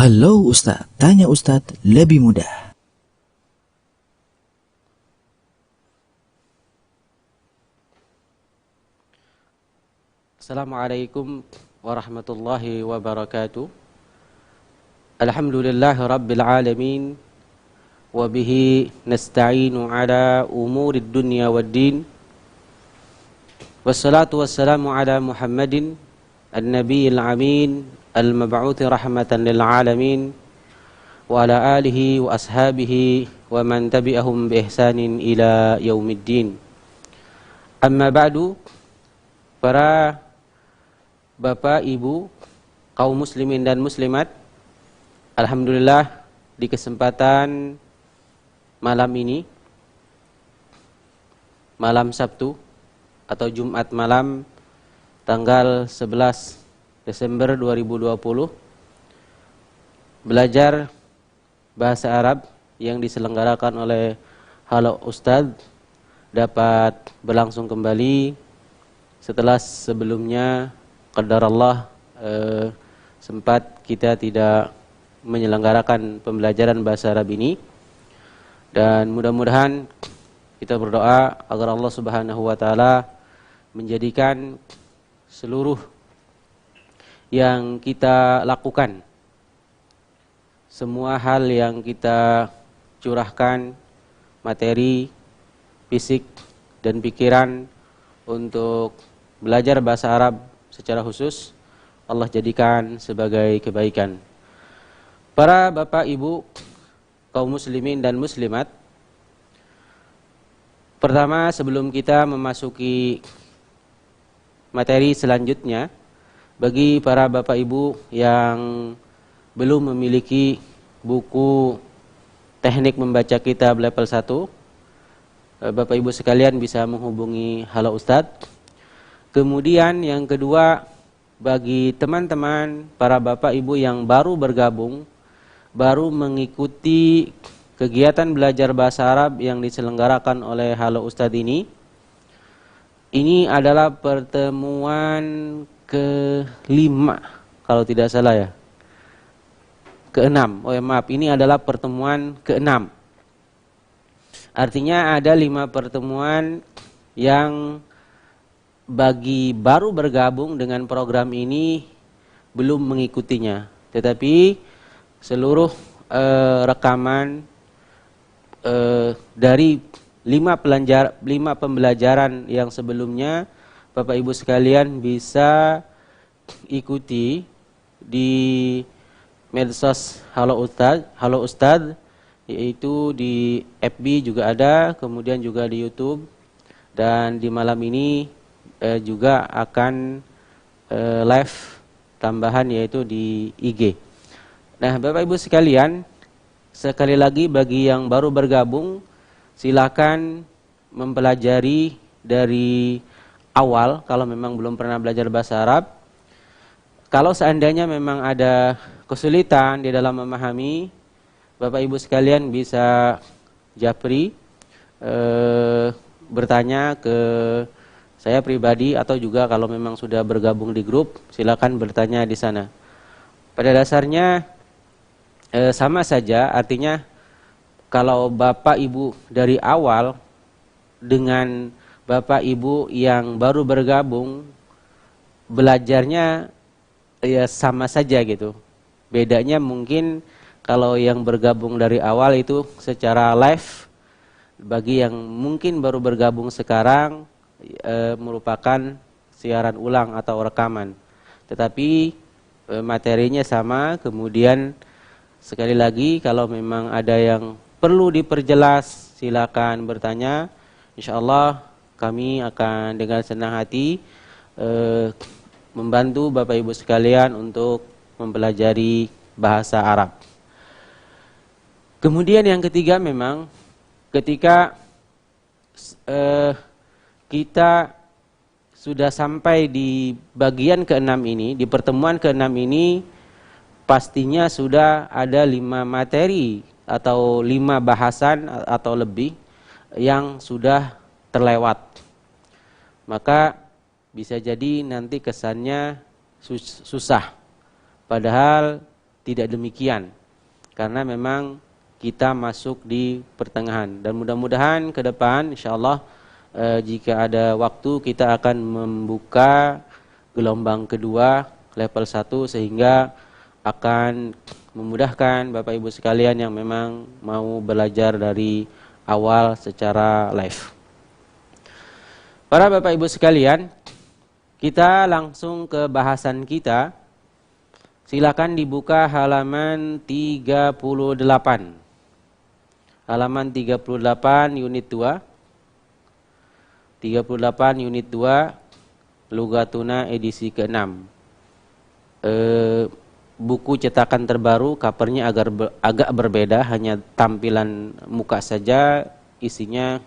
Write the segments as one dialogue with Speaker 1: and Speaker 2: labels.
Speaker 1: Halo Ustadz, tanya Ustadz lebih mudah.
Speaker 2: Assalamualaikum warahmatullahi wabarakatuh. Alhamdulillahi rabbil alamin. Wabihi nasta'inu ala umurid dunya waddin. Wassalatu wassalamu ala Muhammadin an-nabiyil amin, al-mab'uthi rahmatan lil alamin, wa ala alihi wa ashabihi wa man tabi'ahum bi ihsanin ila yaumiddin. Amma ba'du, para Bapak, Ibu, kaum muslimin dan muslimat, alhamdulillah di kesempatan malam ini, malam Sabtu atau Jumat malam tanggal 11 Desember 2020, belajar bahasa Arab yang diselenggarakan oleh Halo Ustadz dapat berlangsung kembali setelah sebelumnya qadarullah sempat kita tidak menyelenggarakan pembelajaran bahasa Arab ini. Dan mudah-mudahan kita berdoa agar Allah Subhanahu wa taala menjadikan seluruh yang kita lakukan, semua hal yang kita curahkan, materi, fisik dan pikiran untuk belajar bahasa Arab secara khusus, Allah jadikan sebagai kebaikan. Para Bapak, Ibu, kaum muslimin dan muslimat, pertama sebelum kita memasuki materi selanjutnya, bagi para Bapak Ibu yang belum memiliki buku teknik membaca kitab level 1, Bapak Ibu sekalian bisa menghubungi Halo Ustadz. Kemudian yang kedua, bagi teman-teman para Bapak Ibu yang baru bergabung, baru mengikuti kegiatan belajar bahasa Arab yang diselenggarakan oleh Halo Ustadz ini adalah pertemuan ke-5 kalau tidak salah ya. Ke-6. Ini adalah pertemuan ke-6. Artinya ada 5 pertemuan yang bagi baru bergabung dengan program ini belum mengikutinya. Tetapi seluruh rekaman dari 5 pembelajaran yang sebelumnya Bapak Ibu sekalian bisa ikuti di medsos Halo Ustadz, yaitu di FB juga ada, kemudian juga di YouTube, dan di malam ini juga akan live tambahan yaitu di IG. Nah, Bapak Ibu sekalian, sekali lagi bagi yang baru bergabung, silakan mempelajari dari awal kalau memang belum pernah belajar bahasa Arab. Kalau seandainya memang ada kesulitan di dalam memahami, Bapak Ibu sekalian bisa japri, bertanya ke saya pribadi, atau juga kalau memang sudah bergabung di grup, silakan bertanya di sana. Pada dasarnya sama saja, artinya kalau Bapak Ibu dari awal dengan Bapak Ibu yang baru bergabung, belajarnya ya sama saja gitu. Bedanya mungkin kalau yang bergabung dari awal itu secara live, bagi yang mungkin baru bergabung sekarang merupakan siaran ulang atau rekaman. Tetapi materinya sama. Kemudian sekali lagi kalau memang ada yang perlu diperjelas, silakan bertanya. Insyaallah kami akan dengan senang hati membantu Bapak Ibu sekalian untuk mempelajari bahasa Arab. Kemudian yang ketiga, memang ketika kita sudah sampai di bagian ke-6 ini, di pertemuan ke-6 ini, pastinya sudah ada 5 materi atau 5 bahasan atau lebih yang sudah terlewat. Maka bisa jadi nanti kesannya susah. Padahal tidak demikian. Karena memang kita masuk di pertengahan. Dan mudah-mudahan ke depan insyaallah jika ada waktu kita akan membuka gelombang kedua level 1 sehingga akan memudahkan Bapak Ibu sekalian yang memang mau belajar dari awal secara live. Para Bapak Ibu sekalian, kita langsung ke bahasan kita. Silakan dibuka halaman 38. Halaman 38 unit 2. 38 unit 2 Lugatuna edisi ke-6. Buku cetakan terbaru, covernya agak berbeda, hanya tampilan muka saja, isinya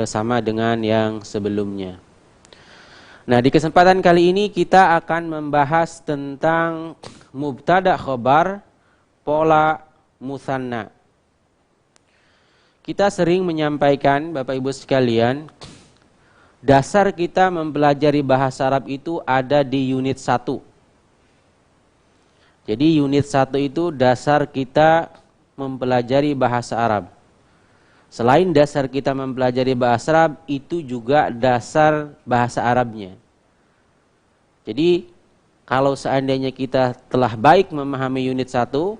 Speaker 2: sama dengan yang sebelumnya. Nah, di kesempatan kali ini kita akan membahas tentang mubtada khobar pola musanna. Kita sering menyampaikan Bapak Ibu sekalian, dasar kita mempelajari bahasa Arab itu ada di unit 1. Jadi unit 1 itu dasar kita mempelajari bahasa Arab. Selain dasar kita mempelajari bahasa Arab, itu juga dasar bahasa Arabnya. Jadi kalau seandainya kita telah baik memahami unit 1,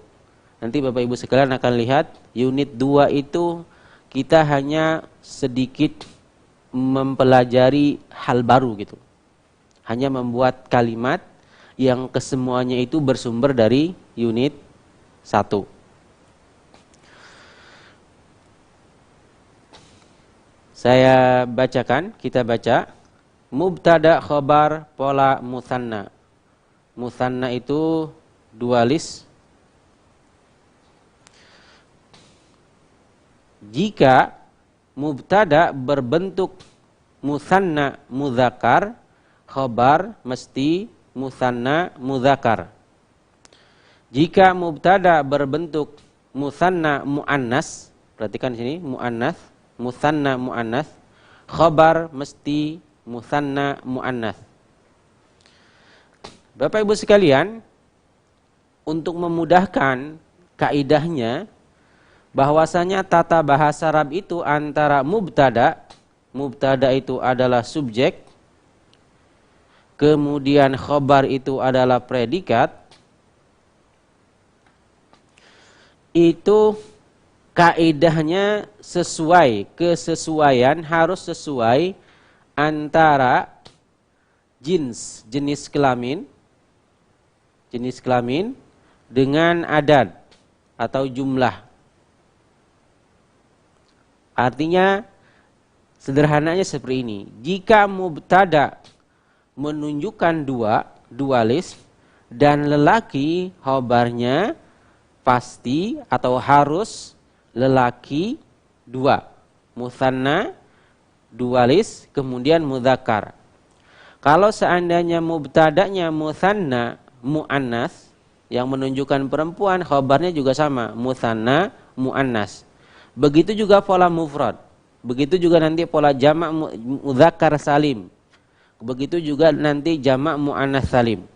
Speaker 2: nanti Bapak Ibu sekalian akan lihat unit 2 itu kita hanya sedikit mempelajari hal baru gitu. Hanya membuat kalimat yang kesemuanya itu bersumber dari unit 1. Saya bacakan, kita baca. Mubtada khobar pola musanna. Musanna itu dualis. Jika mubtada berbentuk musanna mudzakkar, khobar mesti musanna mudzakkar. Jika mubtada berbentuk musanna muannas, perhatikan sini muannas, musanna muannas, khobar mesti musanna muannas. Bapak Ibu sekalian, untuk memudahkan kaidahnya, bahwasanya tata bahasa Arab itu antara mubtada itu adalah subjek, kemudian khobar itu adalah predikat, itu kaidahnya sesuai, kesesuaian harus sesuai antara jenis kelamin dengan adad atau jumlah. Artinya sederhananya seperti ini. Jika mubtada menunjukkan dualis dan lelaki, khobarnya pasti atau harus lelaki 2. Musanna dualis kemudian mudzakkar. Kalau seandainya mubtadanya musanna muannas yang menunjukkan perempuan, khobarnya juga sama, musanna muannas. Begitu juga pola mufrad. Begitu juga nanti pola jamak mudzakkar salim. Begitu juga nanti jamak muannas salim.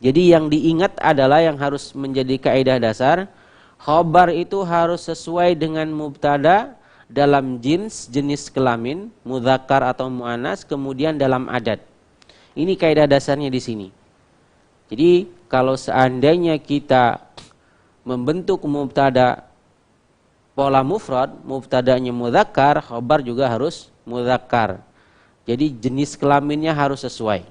Speaker 2: Jadi yang diingat adalah yang harus menjadi kaidah dasar, khobar itu harus sesuai dengan mubtada dalam jenis kelamin, mudzakkar atau muannas, kemudian dalam adad. Ini kaidah dasarnya di sini. Jadi kalau seandainya kita membentuk mubtada pola mufrad, mubtadanya mudzakkar, khobar juga harus mudzakkar. Jadi jenis kelaminnya harus sesuai.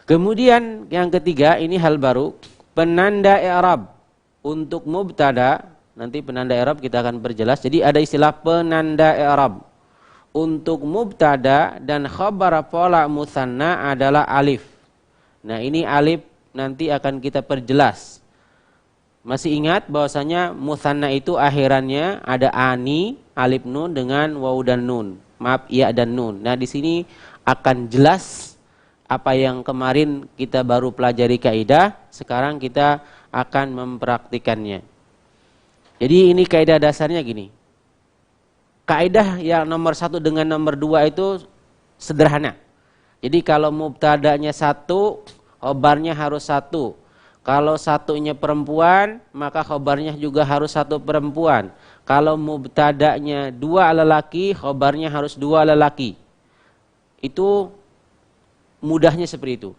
Speaker 2: Kemudian yang ketiga, ini hal baru, penanda i'rab. Untuk mubtada, nanti penanda i'rab kita akan perjelas. Jadi ada istilah penanda i'rab. Untuk mubtada dan khabar pola musanna adalah alif. Nah, ini alif nanti akan kita perjelas. Masih ingat bahwasanya musanna itu akhirannya ada ani, alif nun dengan waw dan nun. Maaf, ya dan nun. Nah, di sini akan jelas apa yang kemarin kita baru pelajari kaidah, sekarang kita akan mempraktikannya. Jadi ini kaidah dasarnya gini. Kaidah yang nomor 1 dengan nomor 2 itu sederhana. Jadi kalau mubtadanya 1, khobarnya harus 1. Kalau satunya perempuan, maka khobarnya juga harus satu perempuan. Kalau mubtada'nya dua lelaki, khobarnya harus dua lelaki. Itu mudahnya seperti itu.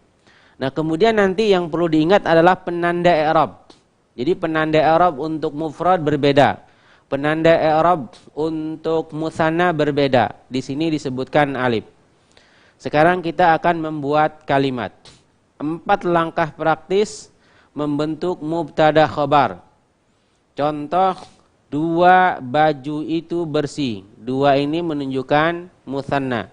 Speaker 2: Nah, kemudian nanti yang perlu diingat adalah penanda i'rab. Jadi penanda i'rab untuk mufrad berbeda. Penanda i'rab untuk mutsanna berbeda. Di sini disebutkan alif. Sekarang kita akan membuat kalimat. 4 langkah praktis membentuk mubtada khobar. Contoh, 2 baju itu bersih. 2 ini menunjukkan mutsanna.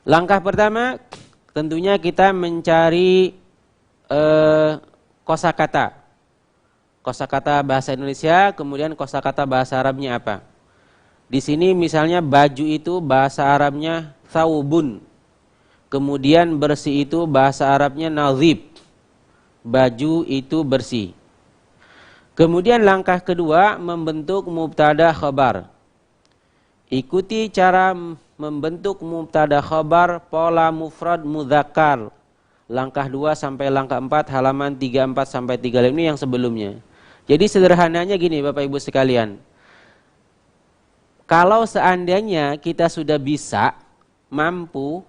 Speaker 2: Langkah pertama, tentunya kita mencari kosakata. Kosakata bahasa Indonesia, kemudian kosakata bahasa Arabnya apa? Di sini misalnya baju itu bahasa Arabnya thawbun. Kemudian bersih itu bahasa Arabnya nadhib. Baju itu bersih. Kemudian langkah kedua, membentuk mubtada khabar. Ikuti cara membentuk mubtada khabar pola mufrad mudzakkar. Langkah 2 sampai langkah 4 halaman 34 sampai 35 ini yang sebelumnya. Jadi sederhananya gini Bapak Ibu sekalian. Kalau seandainya kita sudah bisa mampu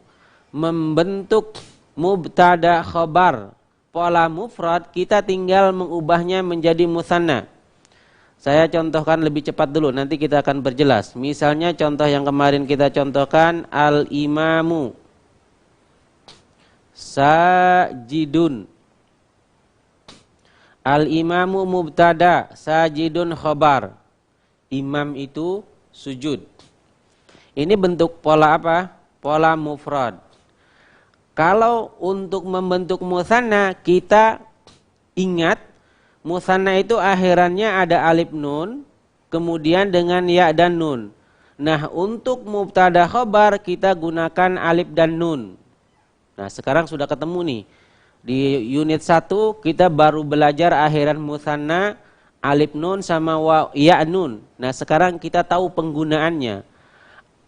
Speaker 2: membentuk mubtada khabar pola mufrad, kita tinggal mengubahnya menjadi mutsanna. Saya contohkan lebih cepat dulu, nanti kita akan berjelas. Misalnya contoh yang kemarin kita contohkan, al-imamu sajidun. Al-imamu mubtada, sajidun khobar. Imam itu sujud. Ini bentuk pola apa? Pola mufrad. Kalau untuk membentuk mutsanna, kita ingat mutsanna itu akhirannya ada alif nun, kemudian dengan ya dan nun. Nah, untuk mubtada khobar kita gunakan alif dan nun. Nah, sekarang sudah ketemu nih. Di unit 1 kita baru belajar akhiran mutsanna alif nun sama ya nun. Nah, sekarang kita tahu penggunaannya.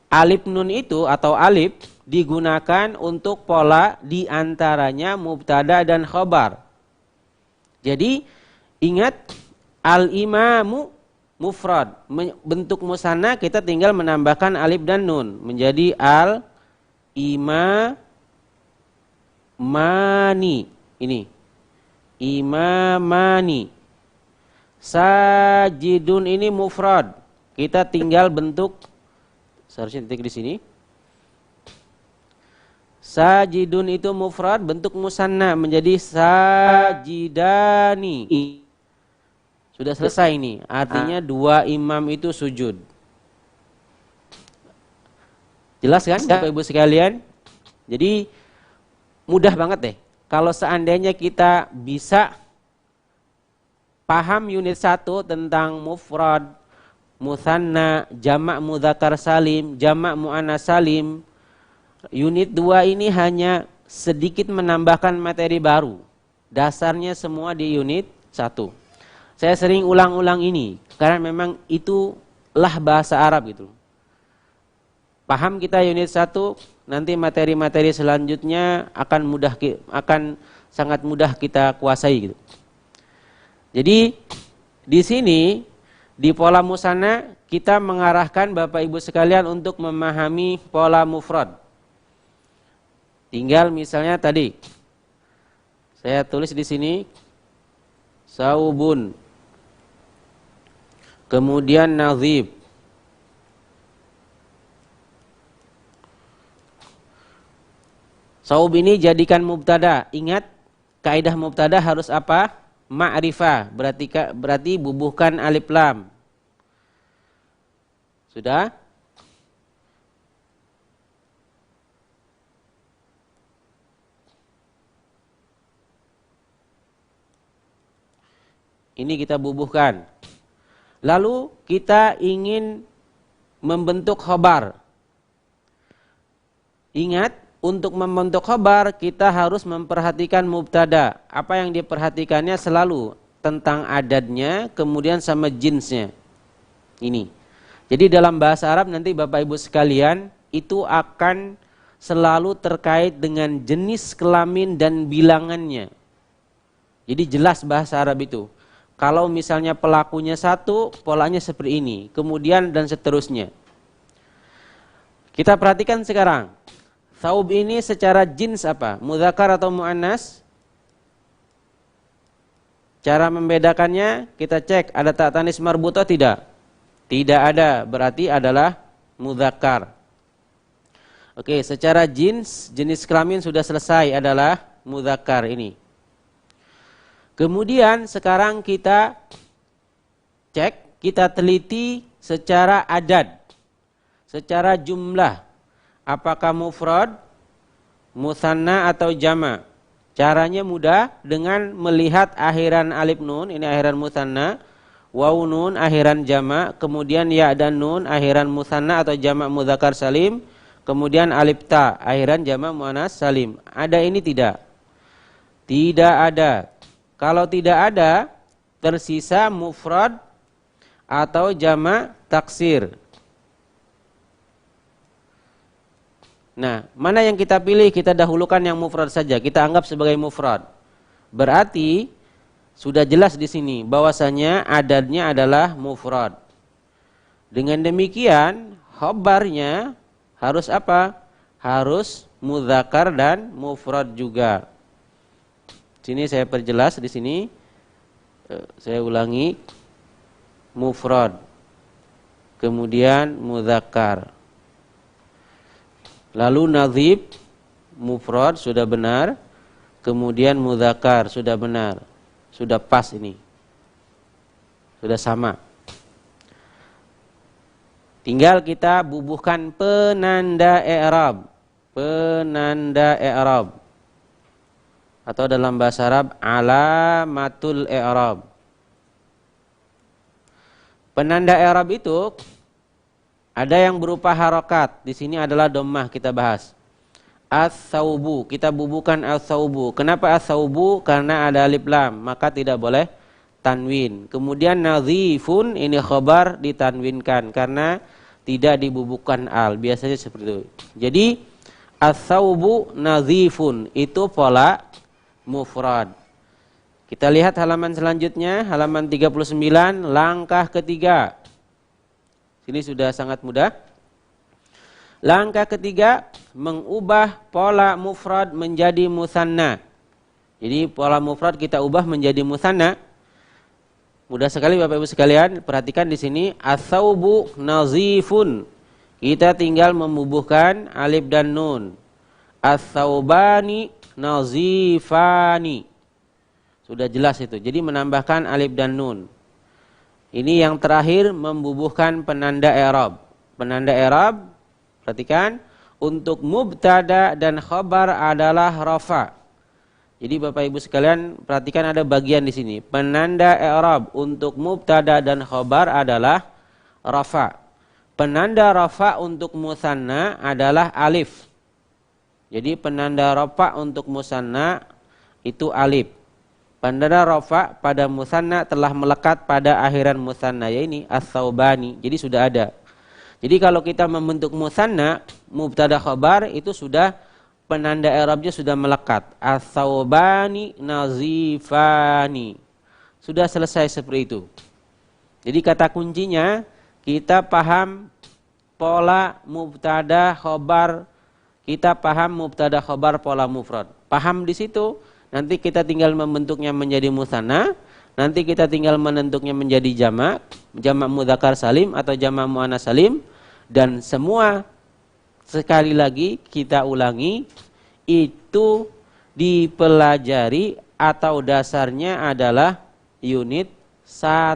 Speaker 2: Alif nun itu atau alif digunakan untuk pola di antaranya mubtada dan khobar. Jadi ingat, al-imamu mufrad. Bentuk mutsanna kita tinggal menambahkan alif dan nun. Menjadi al-imamani. Ini. Imamani. Sajidun ini mufrad. Kita tinggal bentuk, seharusnya titik di sini. Sajidun itu mufrad, bentuk mutsanna menjadi sajidani. Sudah selesai ini. Artinya 2 imam itu sujud. Jelas kan Bapak Ibu sekalian? Jadi mudah banget deh. Kalau seandainya kita bisa paham unit 1 tentang mufrad, mutsanna, jamak mudzakkar salim, jamak muannats salim. Unit 2 ini hanya sedikit menambahkan materi baru. Dasarnya semua di unit 1. Saya sering ulang-ulang ini karena memang itulah bahasa Arab gitu. Paham kita unit 1, nanti materi-materi selanjutnya akan sangat mudah kita kuasai gitu. Jadi di sini di pola mutsanna kita mengarahkan Bapak Ibu sekalian untuk memahami pola mufrad. Tinggal misalnya tadi saya tulis di sini saubun, kemudian nadhib, saub ini jadikan mubtada. Ingat kaidah mubtada harus apa? Ma'rifah, berarti bubuhkan alif lam. Sudah? Ini kita bubuhkan. Lalu kita ingin membentuk khobar. Ingat, untuk membentuk khobar kita harus memperhatikan mubtada. Apa yang diperhatikannya selalu tentang adadnya, kemudian sama jinsnya. Ini. Jadi dalam bahasa Arab nanti Bapak Ibu sekalian itu akan selalu terkait dengan jenis kelamin dan bilangannya. Jadi jelas bahasa Arab itu. Kalau misalnya pelakunya satu, polanya seperti ini. Kemudian dan seterusnya. Kita perhatikan sekarang. Thawb ini secara jins apa? Mudzakkar atau muannas? Cara membedakannya kita cek ada ta tanis marbutah tidak? Tidak ada, berarti adalah mudzakkar. Oke, secara jenis kelamin sudah selesai adalah mudzakkar ini. Kemudian sekarang kita cek, kita teliti secara adad, secara jumlah. Apakah mufrad, musanna atau jama'? Caranya mudah dengan melihat akhiran alif nun, ini akhiran musanna, waw nun akhiran jama', kemudian ya dan nun akhiran musanna atau jama' mudzakkar salim, kemudian alif ta akhiran jama' muannas salim. Ada ini tidak? Tidak ada. Kalau tidak ada, tersisa mufrad atau jama' taksir. Nah, mana yang kita pilih? Kita dahulukan yang mufrad saja. Kita anggap sebagai mufrad. Berarti sudah jelas di sini bahwasanya adadnya adalah mufrad. Dengan demikian, khobarnya harus apa? Harus mudzakkar dan mufrad juga. Sini saya perjelas di sini. Saya ulangi. Mufrad. Kemudian mudzakkar. Lalu nadhib mufrad sudah benar. Kemudian mudzakkar sudah benar. Sudah pas ini. Sudah sama. Tinggal kita bubuhkan penanda i'rab. Penanda i'rab. Atau dalam bahasa Arab alamatul i'rab. Penanda i'rab itu ada yang berupa harokat. Di sini adalah dhammah kita bahas. As-saubu, kita bubuhkan as-saubu. Kenapa as-saubu? Karena ada alif lam, maka tidak boleh tanwin. Kemudian nazifun, ini khabar ditanwinkan karena tidak dibubuhkan al. Biasanya seperti itu. Jadi as-saubu nazifun itu pola mufrad. Kita lihat halaman selanjutnya, halaman 39, langkah ketiga. Sini sudah sangat mudah. Langkah ketiga, mengubah pola mufrad menjadi musanna. Jadi pola mufrad kita ubah menjadi musanna. Mudah sekali Bapak Ibu sekalian, perhatikan di sini as-saubu nazifun. Kita tinggal membubuhkan alif dan nun. As-saubani nazifani. Sudah jelas itu. Jadi menambahkan alif dan nun. Ini yang terakhir membubuhkan penanda i'rab. Penanda i'rab, perhatikan, untuk mubtada dan khabar adalah rafa. Jadi Bapak Ibu sekalian, perhatikan ada bagian di sini. Penanda i'rab untuk mubtada dan khabar adalah rafa. Penanda rafa untuk musanna adalah alif. Jadi penanda rafa untuk musanna itu alif. Penanda rafa pada musanna telah melekat pada akhiran musanna, yaitu as-saubani. Jadi sudah ada. Jadi kalau kita membentuk musanna, mubtada khabar itu sudah penanda i'rabnya sudah melekat. As-saubani nazifani. Sudah selesai seperti itu. Jadi kata kuncinya kita paham pola mubtada khabar, kita paham mubtada khabar pola mufrad. Paham di situ. Nanti kita tinggal membentuknya menjadi musanna, nanti kita tinggal menentuknya menjadi jamak, jamak mudzakkar salim atau jamak muannas salim, dan semua sekali lagi kita ulangi itu dipelajari atau dasarnya adalah unit 1.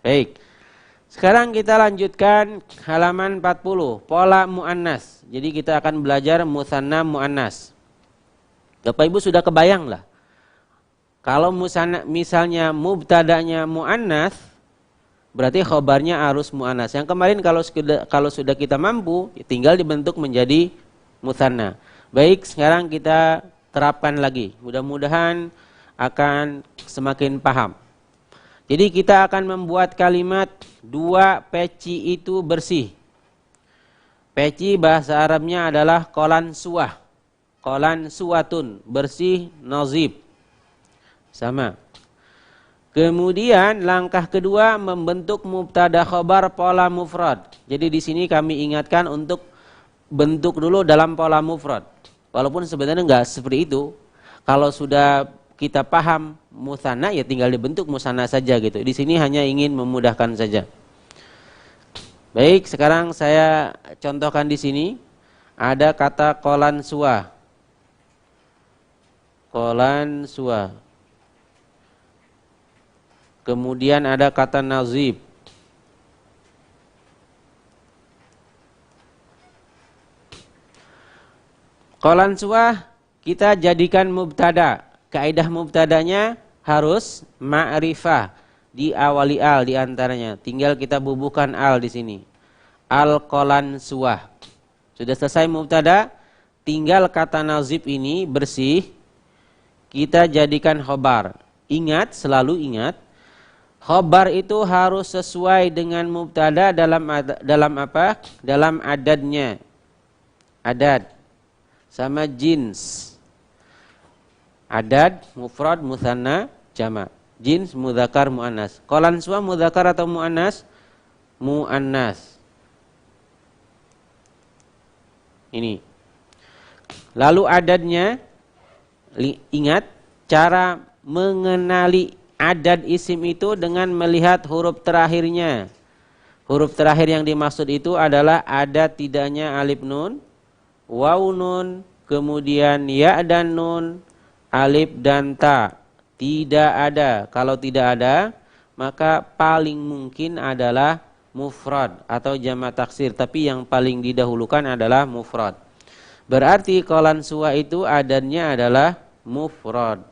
Speaker 2: Baik. Sekarang kita lanjutkan halaman 40, pola muannas. Jadi kita akan belajar musanna muannas. Bapak Ibu sudah kebayang lah. Kalau misalnya mubtadanya muannas, berarti khabarnya harus muannas. Yang kemarin kalau sudah kita mampu, tinggal dibentuk menjadi musanna. Baik, sekarang kita terapkan lagi. Mudah-mudahan akan semakin paham. Jadi kita akan membuat kalimat dua peci itu bersih. Peci bahasa Arabnya adalah kolan suah. Kolan suwatun, bersih, nazib. sama. Kemudian langkah kedua membentuk mubtada khobar pola mufrad. Jadi di sini kami ingatkan untuk bentuk dulu dalam pola mufrad. Walaupun sebenarnya enggak seperti itu. Kalau sudah kita paham musanna ya tinggal dibentuk musanna saja gitu. Di sini hanya ingin memudahkan saja. Baik, sekarang saya contohkan di sini ada kata qolan suwa. Qolan suwa. Kemudian ada kata nazib. Qolan suwa kita jadikan mubtada. Kaidah mubtadanya harus ma'rifah, diawali al di antaranya. Tinggal kita bubuhkan al di sini. Al qolan suwa. Sudah selesai mubtada, tinggal kata nazib ini bersih kita jadikan khobar. Ingat, selalu ingat, khobar itu harus sesuai dengan mubtada dalam apa? Dalam adadnya. Adad sama jins. Adad, mufrad, mutsanna, jama'. Jins, mudzakkar, muannas. Qolan suwa mudzakkar atau muannas? Muannas. Ini. Lalu adadnya, ingat cara mengenali adad isim itu dengan melihat huruf terakhirnya. Huruf terakhir yang dimaksud itu adalah adad tidaknya alif nun, waw nun, kemudian ya dan nun, alif dan ta. Tidak ada. Kalau tidak ada, maka paling mungkin adalah mufrad atau jamak taksir. Tapi yang paling didahulukan adalah mufrad. Berarti qolan suwa itu adadnya adalah mufrad.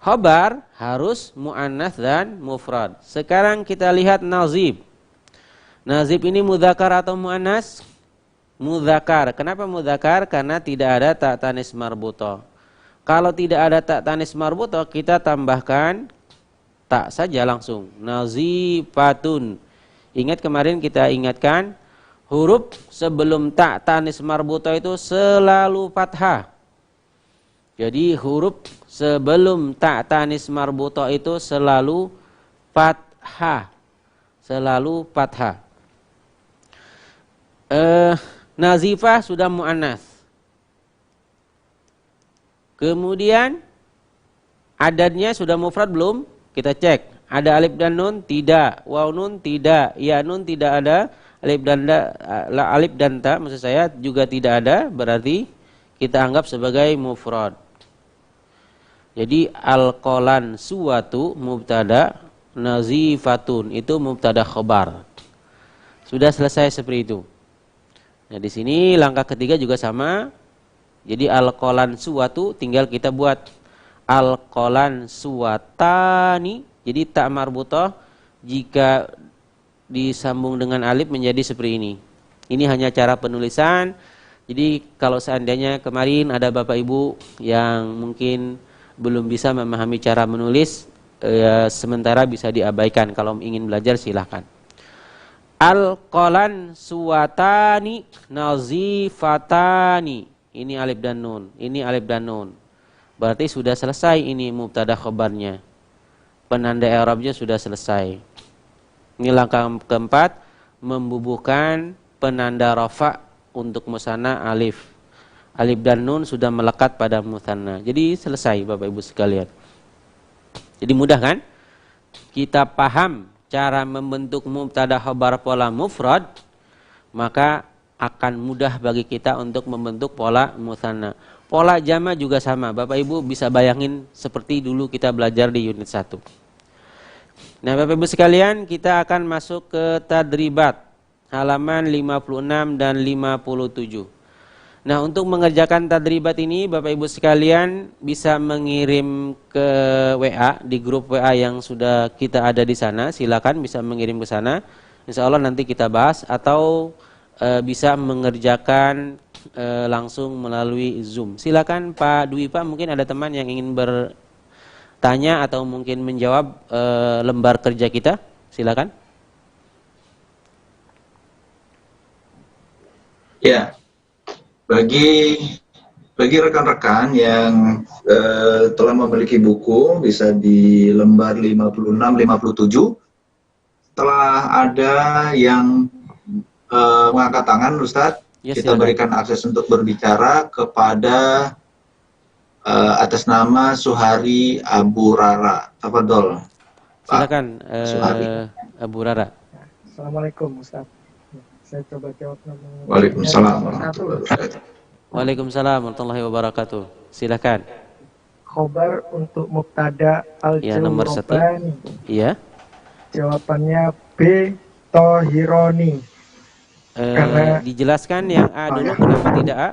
Speaker 2: Khobar harus muannas dan mufrad. Sekarang kita lihat nazib. Nazib ini mudzakkar atau muannas? Mudzakkar. Kenapa mudzakkar? Karena tidak ada ta tanis marbutoh. Kalau tidak ada ta tanis marbutoh, kita tambahkan ta saja langsung. Nazifatun. Ingat kemarin kita ingatkan huruf sebelum ta tanis marbutoh itu selalu fathah. Jadi huruf sebelum ta tanis marbutoh itu selalu fathah. Selalu fathah. Nazifah sudah muannas. Kemudian adadnya sudah mufrad belum? Kita cek. Ada alif dan nun? Tidak. Waw nun? Tidak. Ya nun tidak ada. Alif dan ta maksud saya juga tidak ada. Berarti kita anggap sebagai mufrad. Jadi al-qolan suwatu mubtada, nazifatun itu mubtada khobar. Sudah selesai seperti itu. Nah di sini langkah ketiga juga sama. Jadi al-qolan suwatu tinggal kita buat al-qolan suwatani. Jadi ta marbutoh jika disambung dengan alif menjadi seperti ini. Ini hanya cara penulisan. Jadi kalau seandainya kemarin ada bapak ibu yang mungkin belum bisa memahami cara menulis, sementara bisa diabaikan. Kalau ingin belajar silahkan. Al-qolan suwatani nazifatani. Ini alif dan nun. Ini alif dan nun. Berarti sudah selesai ini mubtada khobarnya. Penanda i'rabnya sudah selesai. Ini langkah keempat, membubuhkan penanda rafa untuk musanna alif. Alif dan nun sudah melekat pada musanna. Jadi selesai Bapak Ibu sekalian. Jadi mudah kan? Kita paham cara membentuk mubtada khobar pola mufrad, maka akan mudah bagi kita untuk membentuk pola musanna. Pola jama juga sama. Bapak Ibu bisa bayangin seperti dulu kita belajar di unit 1. Nah, Bapak Ibu sekalian, kita akan masuk ke tadribat halaman 56 dan 57. Nah, untuk mengerjakan tadribat ini Bapak Ibu sekalian bisa mengirim ke WA di grup WA yang sudah kita ada di sana. Silakan bisa mengirim ke sana. Insya Allah nanti kita bahas atau bisa mengerjakan langsung melalui Zoom. Silakan Pak Dwi Pak, mungkin ada teman yang ingin bertanya atau mungkin menjawab lembar kerja kita. Silakan.
Speaker 3: Ya. Bagi Bagi rekan-rekan yang telah memiliki buku, bisa di lembar 56-57. Setelah ada yang mengangkat tangan, Ustadz,
Speaker 2: Ya,
Speaker 3: kita
Speaker 2: silakan.
Speaker 3: berikan akses untuk berbicara kepada atas nama Suhari Abu Rara. Tafadhol, Pak
Speaker 2: Silakan
Speaker 3: Suhari.
Speaker 2: Abu Rara.
Speaker 4: Assalamualaikum Ustaz. Saya coba jawab nomor
Speaker 3: Waalaikumsalam
Speaker 4: satu.
Speaker 3: warahmatullahi wabarakatuh.
Speaker 2: Waalaikumsalam warahmatullahi wabarakatuh. Silakan.
Speaker 4: Khobar untuk mubtada
Speaker 2: Ya, nomor 1.
Speaker 4: al-jawrobani.
Speaker 2: Iya.
Speaker 4: Jawabannya B. Tohironi. Karena
Speaker 2: Dijelaskan yang A dulu, kenapa tidak A?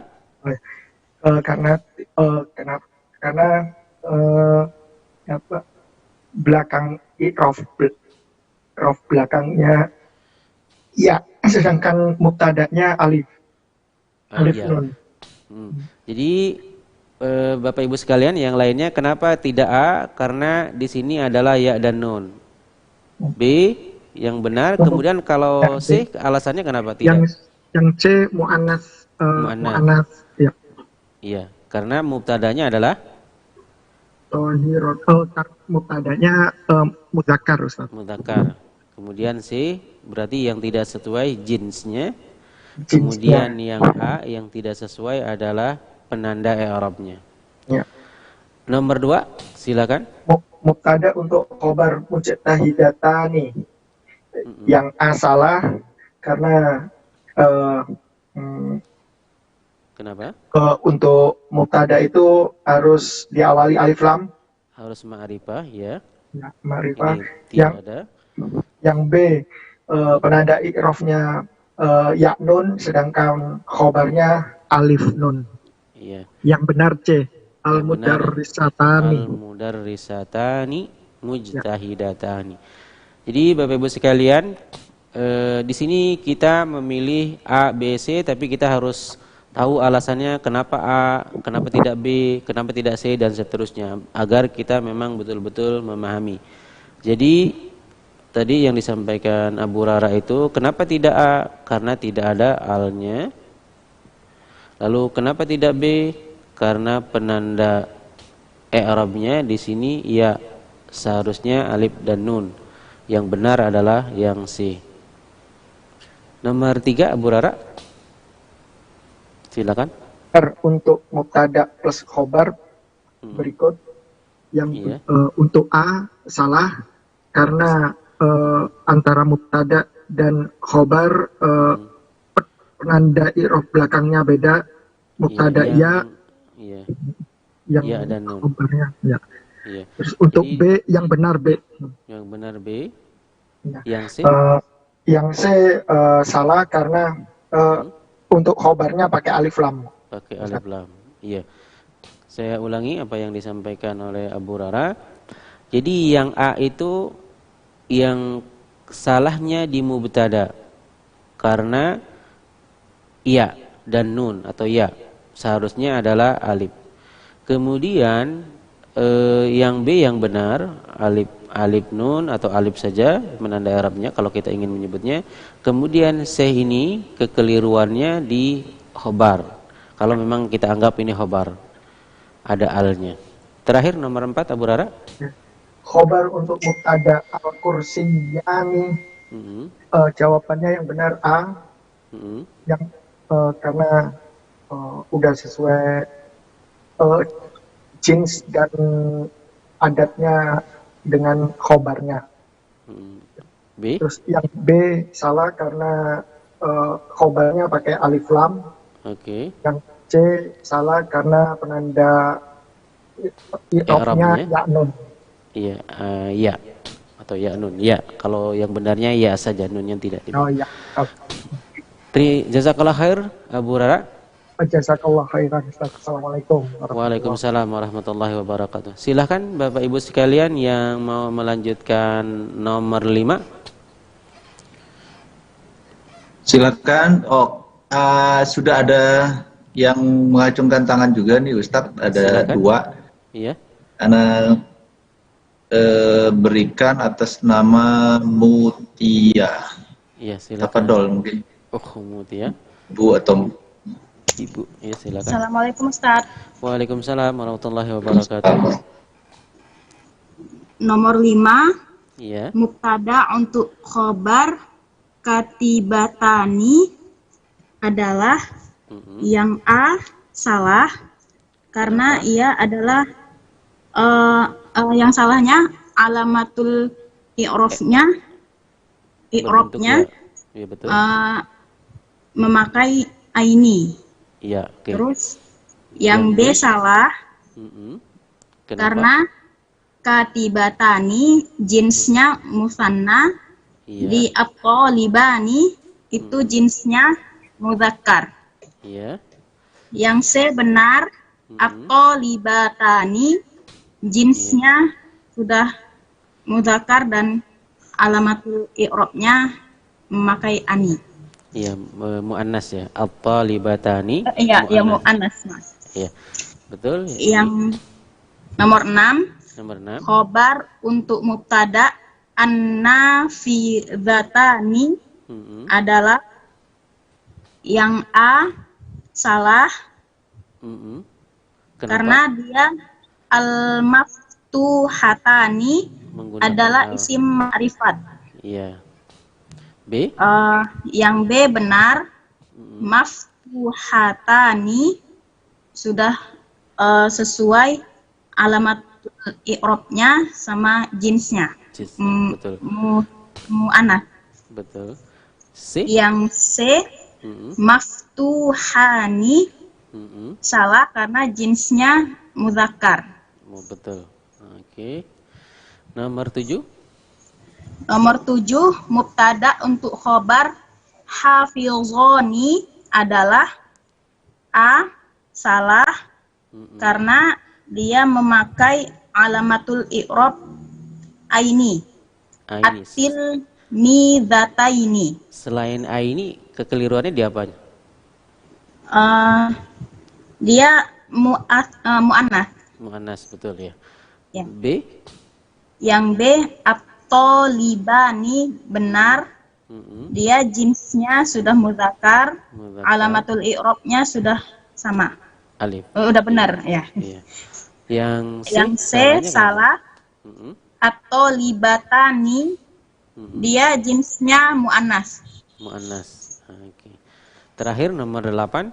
Speaker 4: karena apa, belakang i'raf belakangnya ya, sedangkan mubtadanya alif
Speaker 2: Iya.
Speaker 4: nun.
Speaker 2: Jadi Bapak Ibu sekalian yang lainnya, kenapa tidak A? Karena di sini adalah ya dan nun. B yang benar. Kemudian kalau C, alasannya kenapa tidak?
Speaker 4: Yang C muannas ya.
Speaker 2: Iya, karena mubtadanya adalah
Speaker 4: Tohirot, mubtadanya mudzakkar Ustaz.
Speaker 2: mudzakkar. Kemudian C berarti yang tidak sesuai jinsnya. Kemudian yang A yang tidak sesuai adalah penanda i'rabnya.
Speaker 4: Ya.
Speaker 2: Nomor 2, silakan.
Speaker 4: Mubtada untuk khobar mujtahidatani. Yang A salah karena
Speaker 2: Kenapa?
Speaker 4: untuk mubtada itu harus diawali alif lam.
Speaker 2: Harus ma'rifah, ya.
Speaker 4: Ya, ma'rifah.
Speaker 2: Ini tidak ada.
Speaker 4: Yang B penanda i'rafnya ya nun, sedangkan khobarnya alif nun.
Speaker 2: Iya.
Speaker 4: Yang benar C al-mudarrisatani.
Speaker 2: Al-mudarrisatani mujtahidatani. Jadi Bapak Ibu sekalian, di sini kita memilih A, B, C, tapi kita harus tahu alasannya kenapa A, kenapa tidak B, kenapa tidak C, dan seterusnya, agar kita memang betul-betul memahami. Jadi tadi yang disampaikan Abu Rara itu, kenapa tidak A? Karena tidak ada alnya. Lalu kenapa tidak B? Karena penanda i'rabnya di sini ya, seharusnya alif dan nun. Yang benar adalah yang C. Nomor 3, Abu Rara. Silakan.
Speaker 4: Untuk mubtada plus khobar berikut yang
Speaker 2: Iya.
Speaker 4: Untuk A salah karena antara mubtada dan khobar penanda i'rab belakangnya beda. Mubtada
Speaker 2: Iya,
Speaker 4: yang
Speaker 2: ya dan nun.
Speaker 4: khobarnya ya.
Speaker 2: Iya.
Speaker 4: Terus untuk
Speaker 2: Jadi,
Speaker 4: B yang benar B.
Speaker 2: Yang benar B.
Speaker 4: Ya.
Speaker 2: Yang C.
Speaker 4: Yang C salah karena untuk khobarnya pakai alif lam.
Speaker 2: Pakai alif lam. Iya. Saya ulangi apa yang disampaikan oleh Abu Rara. Jadi yang A itu yang salahnya di mubtada karena ya dan nun atau ya, seharusnya adalah alif. Kemudian yang B yang benar alif nun atau alif saja menanda i'rabnya kalau kita ingin menyebutnya. Kemudian C ini kekeliruannya di khobar. Kalau memang kita anggap ini khobar, ada alnya. Terakhir nomor 4, Abu Rara.
Speaker 4: Khobar untuk mubtada al-kursiyani. Jawabannya yang benar A. Yang karena udah sesuai jins dan adatnya dengan khobarnya.
Speaker 2: B.
Speaker 4: Terus yang B salah karena khobarnya pakai alif lam.
Speaker 2: Oke.
Speaker 4: Yang C salah karena penanda i'rabnya ya nun.
Speaker 2: Iya, ya atau ya nun. Ya, kalau yang benarnya ya saja, nun yang tidak.
Speaker 4: Oh ya.
Speaker 2: Jazakallah khair Abu Rara.
Speaker 4: Jazakallah khairan Ustaz. Assalamualaikum
Speaker 2: Waalaikumsalam warahmatullahi wabarakatuh. Silahkan Bapak Ibu sekalian yang mau melanjutkan nomor 5.
Speaker 3: Silakan. Sudah ada yang mengacungkan tangan juga nih Ustadz. Ada
Speaker 2: Silakan.
Speaker 3: 2.
Speaker 2: Iya.
Speaker 3: Ana berikan atas nama Mutia.
Speaker 2: Iya, silakan.
Speaker 3: Tafadhol mungkin.
Speaker 2: Oh, Mutia.
Speaker 3: Bu atau
Speaker 2: Ibu, ya silakan.
Speaker 5: Assalamualaikum Ustaz.
Speaker 2: Waalaikumsalam warahmatullahi wabarakatuh.
Speaker 5: Nomor 5,
Speaker 2: Iya.
Speaker 5: mubtada untuk khobar katibatani adalah yang A salah karena ia adalah yang salahnya alamatul i'rabnya
Speaker 2: Iya betul.
Speaker 5: memakai aini.
Speaker 2: Iya, oke.
Speaker 5: Terus yang B salah
Speaker 2: Kenapa?
Speaker 5: karena katibatani jinsnya musanna,
Speaker 2: Iya.
Speaker 5: di at-talibani itu jinsnya mudzakkar.
Speaker 2: Iya.
Speaker 5: Yang C benar, at-talibatani jinsnya sudah mudzakkar dan alamatul i'rabnya memakai ani.
Speaker 2: Iya, muannas ya. At-talibatani.
Speaker 5: Iya, ya muannas, Mas.
Speaker 2: Iya. Betul.
Speaker 5: Yang nomor 6,
Speaker 2: Nomor 6.
Speaker 5: khobar untuk mubtada an-nafizatani adalah yang A salah
Speaker 2: Kenapa?
Speaker 5: karena dia al-maftuhatani
Speaker 2: Menggunakan
Speaker 5: adalah
Speaker 2: al.
Speaker 5: isim ma'rifat.
Speaker 2: Iya. B.
Speaker 5: Yang B benar, maftuhatani sudah sesuai alamat i'rabnya sama jinsnya.
Speaker 2: Betul.
Speaker 5: Mu'annas.
Speaker 2: Betul. C.
Speaker 5: Yang C maftuhani salah karena jinsnya mudzakkar.
Speaker 2: Betul. Oke. Nomor 7.
Speaker 5: Nomor 7, mubtada untuk khobar hafizoni adalah A salah karena dia memakai alamatul i'rab aini. Atil mizataini.
Speaker 2: Selain A ini kekeliruannya di apa?
Speaker 5: Dia mu'annas.
Speaker 2: Muannas, betul ya.
Speaker 5: Ya.
Speaker 2: B.
Speaker 5: Yang B at-talibani benar. Dia jinsnya sudah mudzakkar, alamatul i'rabnya sudah sama.
Speaker 2: Alif.
Speaker 5: Udah benar ya.
Speaker 2: Iya. Yang
Speaker 5: C salah. At-talibatani dia jinsnya muannas.
Speaker 2: Muannas. Oke. Terakhir nomor 8.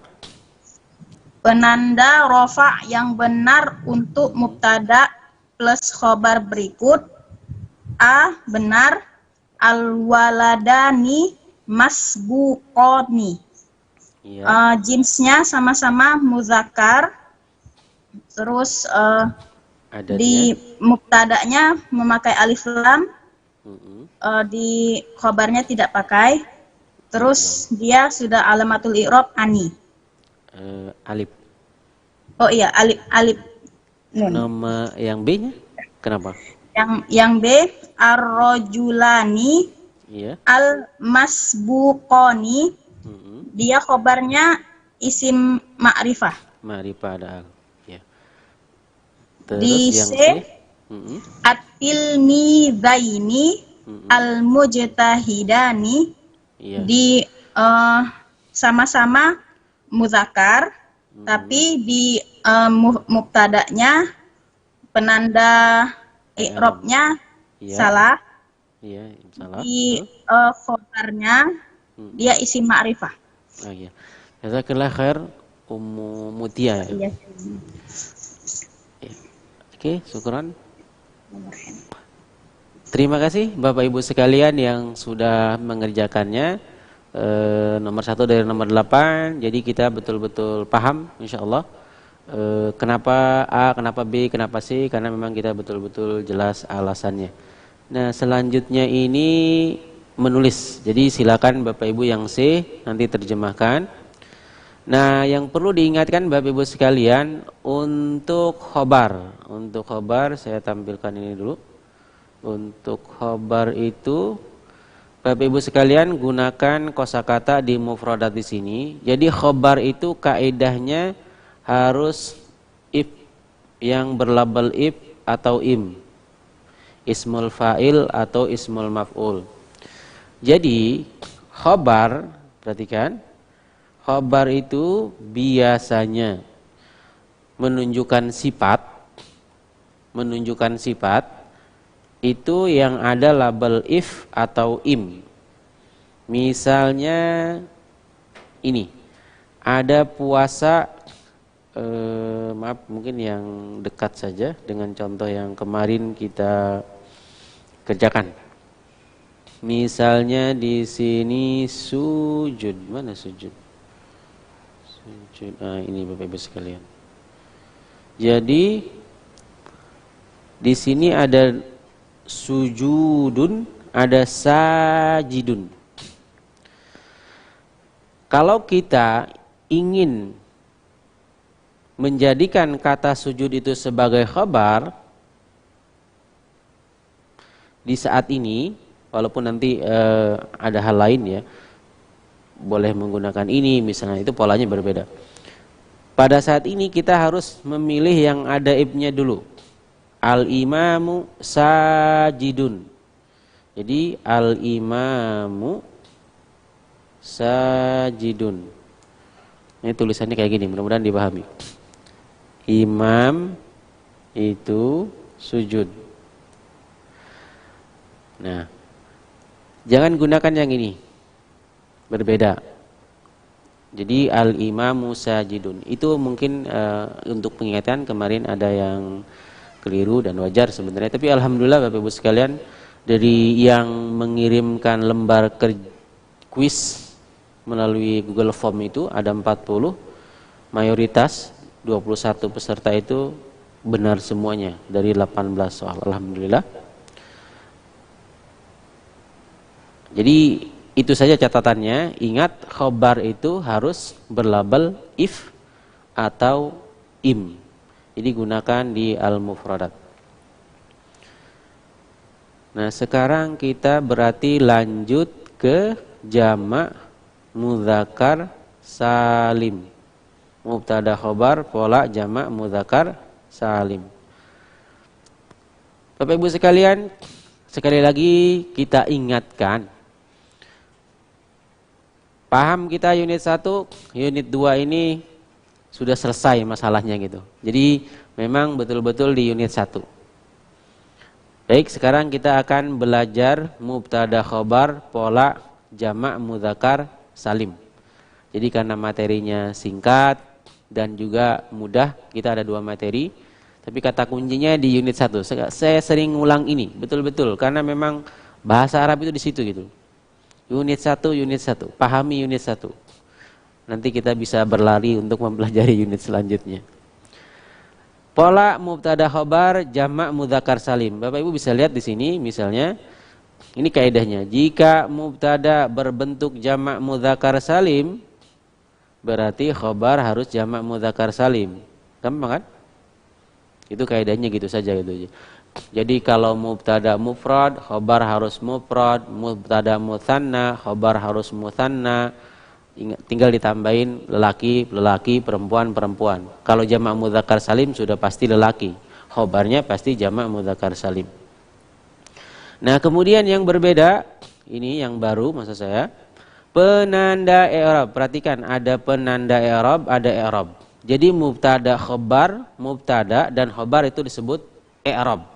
Speaker 5: Penanda rofa yang benar untuk mubtada plus khobar berikut. A benar, al-waladani masbuqoni.
Speaker 2: Iya.
Speaker 5: Jinsnya sama-sama muzakkar. Terus di mubtadanya memakai alif lam. Di khobarnya tidak pakai. Terus dia sudah alamatul i'rab ani.
Speaker 2: Alif.
Speaker 5: Oh iya, alif nun.
Speaker 2: Nama yang B-nya kenapa?
Speaker 5: Yang B ar-rajulani
Speaker 2: Iya.
Speaker 5: al-masbuqoni. Dia khobarnya isim ma'rifah.
Speaker 2: Ma'rifah ada al. Ya. Terus
Speaker 5: Di
Speaker 2: yang
Speaker 5: C,
Speaker 2: C.
Speaker 5: at-tilmizaini al-mujtahidani.
Speaker 2: Iya.
Speaker 5: Di sama-sama muzakkar, tapi di mubtadanya penanda i'rabnya
Speaker 2: Iya.
Speaker 5: salah.
Speaker 2: Iya, salah.
Speaker 5: Di khobarnya dia isim ma'rifah.
Speaker 2: Oh iya. Jazakallah khair Ummu Mutia.
Speaker 5: Iya.
Speaker 2: Oke, syukran. Terima kasih Bapak Ibu sekalian yang sudah mengerjakannya. Nomor 1 dari nomor 8. Jadi kita betul-betul paham insyaallah. Kenapa A, kenapa B, kenapa C, karena memang kita betul-betul jelas alasannya. Nah, selanjutnya ini menulis. Jadi silakan Bapak Ibu yang C nanti terjemahkan. Nah, yang perlu diingatkan Bapak Ibu sekalian untuk khobar. Untuk khobar saya tampilkan ini dulu. Untuk khobar itu Bapak Ibu sekalian gunakan kosakata di mufradat di sini. Jadi khobar itu kaidahnya harus if yang berlabel if atau im. Ismul fa'il atau ismul maf'ul. Jadi khobar, perhatikan. khobar itu biasanya menunjukkan sifat itu yang ada label if atau im. Misalnya ini, ada puasa, maaf mungkin yang dekat saja dengan contoh yang kemarin kita kerjakan. Misalnya di sini sujud, mana sujud? Sujud, ini Bapak Ibu sekalian. Jadi di sini ada sujudun, ada sajidun. Kalau kita ingin menjadikan kata sujud itu sebagai khabar di saat ini, walaupun nanti ada hal lain ya, boleh menggunakan ini misalnya, itu polanya berbeda. Pada saat ini kita harus memilih yang ada ibnya dulu. Al-imamu sajidun. Jadi al-imamu sajidun. Ini tulisannya kayak gini, mudah-mudahan dipahami. Imam itu sujud. Nah, jangan gunakan yang ini, berbeda. Jadi al-imamu sajidun. Itu mungkin untuk pengingatkan, kemarin ada yang keliru dan wajar sebenarnya. Tapi alhamdulillah Bapak Ibu sekalian, dari yang mengirimkan lembar kuis melalui Google Form itu ada 40, mayoritas 21 peserta itu benar semuanya dari 18 soal, alhamdulillah. Jadi itu saja catatannya. Ingat, khobar itu harus berlabel if atau im. Jadi gunakan di al-mufradat. Nah, sekarang kita berarti lanjut ke jamak mudzakkar salim. Mubtada khobar pola jamak mudzakkar salim. Bapak Ibu sekalian, sekali lagi kita ingatkan, paham kita unit 1, unit 2 ini sudah selesai masalahnya gitu. Jadi memang betul-betul di unit 1. Baik, sekarang kita akan belajar mubtada khobar pola jamak mudzakkar salim. Jadi karena materinya singkat dan juga mudah, kita ada 2 materi. Tapi kata kuncinya di unit 1. Saya sering ngulang ini, betul-betul, karena memang bahasa Arab itu di situ gitu. Unit 1, pahami unit 1. Nanti kita bisa berlari untuk mempelajari unit selanjutnya. Pola mubtada khobar jamak mudzakkar salim. Bapak Ibu bisa lihat di sini misalnya, ini kaidahnya. Jika mubtada berbentuk jamak mudzakkar salim, berarti khobar harus jamak mudzakkar salim. Gampang kan? Itu kaidahnya gitu saja gitu. Jadi kalau mubtada mufrad, khobar harus mufrad, mubtada mutsanna, khobar harus mutsanna. Tinggal ditambahin lelaki, perempuan. Kalau jamak mudzakkar salim sudah pasti lelaki, khobarnya pasti jamak mudzakkar salim. Nah, kemudian yang berbeda, ini yang baru maksud saya, penanda i'rab. Perhatikan, ada penanda i'rab, ada i'rab. Jadi mubtada khobar, mubtada dan khobar itu disebut i'rab.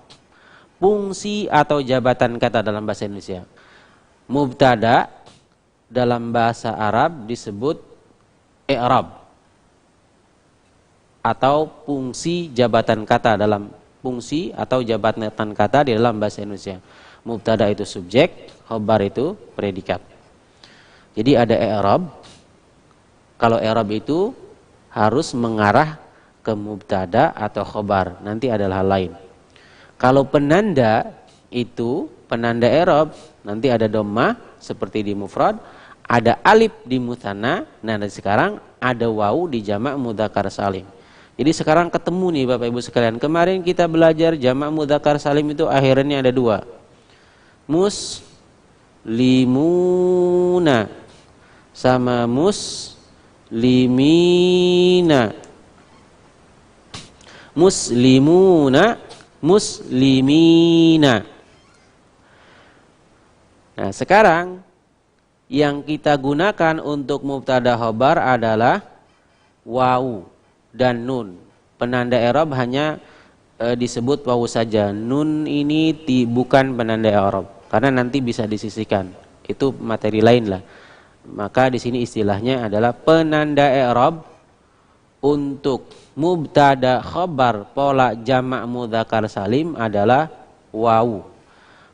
Speaker 2: Fungsi atau jabatan kata dalam bahasa Indonesia. Mubtada dalam bahasa Arab disebut i'rab atau fungsi jabatan kata dalam fungsi atau jabatan kata di dalam bahasa Indonesia. Mubtada itu subjek, khobar itu predikat. Jadi ada i'rab. Kalau i'rab itu harus mengarah ke mubtada atau khobar. Nanti ada hal lain. Kalau penanda itu, penanda i'rab, nanti ada dhammah seperti di mufrad, ada alif di mutsanna. Nah, dan sekarang ada wawu di jamak mudzakkar salim. Jadi sekarang ketemu nih Bapak Ibu sekalian. Kemarin kita belajar jamak mudzakkar salim itu akhirnya ada 2. Muslimuna sama muslimina. Muslimuna, muslimina. Nah, sekarang yang kita gunakan untuk mubtada khobar adalah wawu dan nun. Penanda i'rab hanya disebut wawu saja. Nun ini bukan penanda i'rab karena nanti bisa disisihkan. Itu materi lain lah. Maka di sini istilahnya adalah penanda i'rab untuk mubtada khobar pola jamak mudzakkar salim adalah wawu.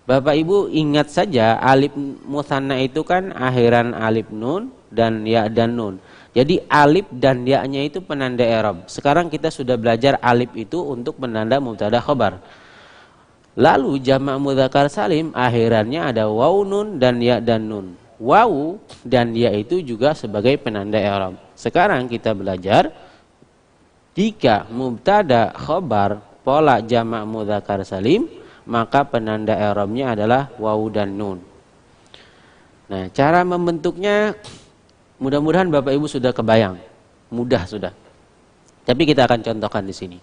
Speaker 2: Bapak Ibu ingat saja alif mutsanna itu kan akhiran alif nun dan ya dan nun. Jadi alif dan ya-nya itu penanda i'rab. Sekarang kita sudah belajar alif itu untuk penanda mubtada khobar. Lalu jamak mudzakkar salim akhirannya ada wawu nun dan ya dan nun. Wawu dan ya itu juga sebagai penanda i'rab. Sekarang kita belajar jika mubtada khobar pola jamak mudzakkar salim, maka penanda i'rabnya adalah wawu dan nun. Nah, cara membentuknya mudah-mudahan Bapak Ibu sudah kebayang. Mudah sudah. Tapi kita akan contohkan di sini.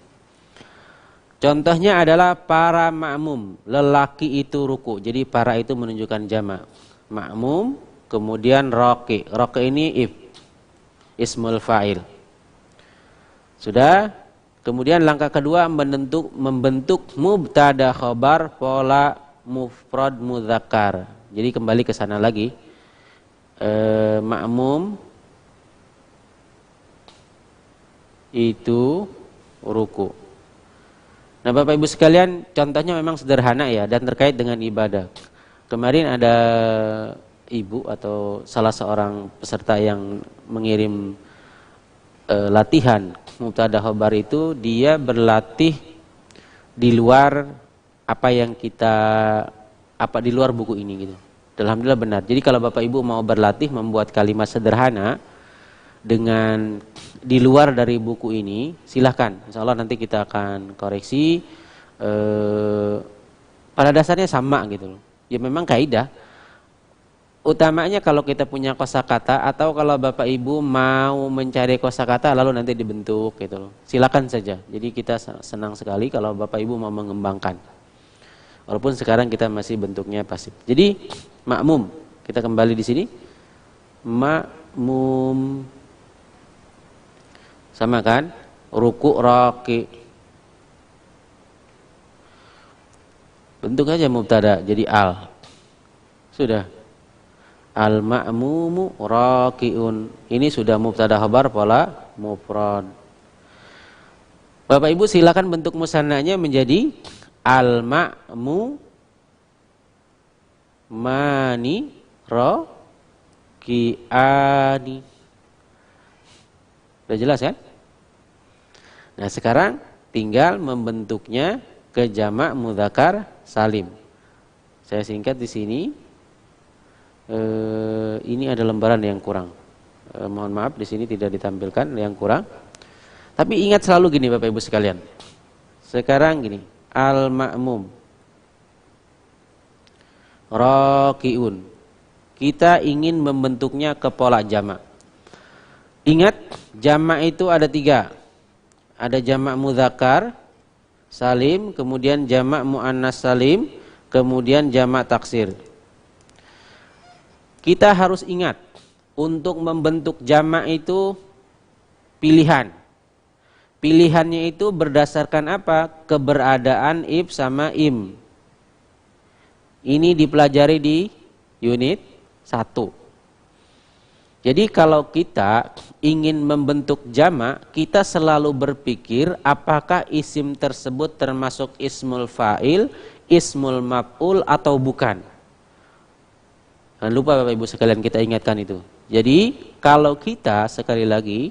Speaker 2: Contohnya adalah para makmum, lelaki itu ruku. Jadi para itu menunjukkan jamak. Makmum, kemudian roki. Roki ini ismul fa'il. Sudah? Kemudian langkah kedua membentuk mubtada khobar pola mufrad mudzakkar. Jadi kembali ke sana lagi. Makmum itu ruku. Nah, Bapak Ibu sekalian, contohnya memang sederhana ya dan terkait dengan ibadah. Kemarin ada ibu atau salah seorang peserta yang mengirim latihan mubtada khobar itu, dia berlatih di luar di luar buku ini gitu. Alhamdulillah benar. Jadi kalau Bapak Ibu mau berlatih membuat kalimat sederhana dengan di luar dari buku ini, silahkan. Insya Allah nanti kita akan koreksi. Pada dasarnya sama gitu loh. Ya memang kaidah. Utamanya kalau kita punya kosakata atau kalau Bapak Ibu mau mencari kosakata lalu nanti dibentuk gitu loh. Silakan saja. Jadi kita senang sekali kalau Bapak Ibu mau mengembangkan. Walaupun sekarang kita masih bentuknya pasif. Jadi makmum, kita kembali di sini. Makmum sama kan? Ruku, roki. Bentuk aja mubtada jadi al. Sudah. Al ma'mumu rakiun. Ini sudah mubtada khabar pola mufrad. Bapak Ibu silakan bentuk musannanya menjadi al ma'mu mani rakiani. Sudah jelas kan? Nah, sekarang tinggal membentuknya ke jamak mudzakkar salim. Saya singkat di sini. Ini ada lembaran yang kurang. Mohon maaf di sini tidak ditampilkan yang kurang. Tapi ingat selalu gini Bapak Ibu sekalian. Sekarang gini, al-ma'mum rakiun. Kita ingin membentuknya ke pola jamak. Ingat, jamak itu ada 3. Ada jamak mudzakkar salim, kemudian jamak muannas salim, kemudian jamak taksir. Kita harus ingat, untuk membentuk jamak itu pilihan. Pilihannya itu berdasarkan apa? Keberadaan if sama im. Ini dipelajari di unit 1. Jadi kalau kita ingin membentuk jamak, kita selalu berpikir apakah isim tersebut termasuk ismul fa'il, ismul maf'ul atau bukan. Jangan lupa Bapak Ibu sekalian kita ingatkan itu. Jadi kalau kita sekali lagi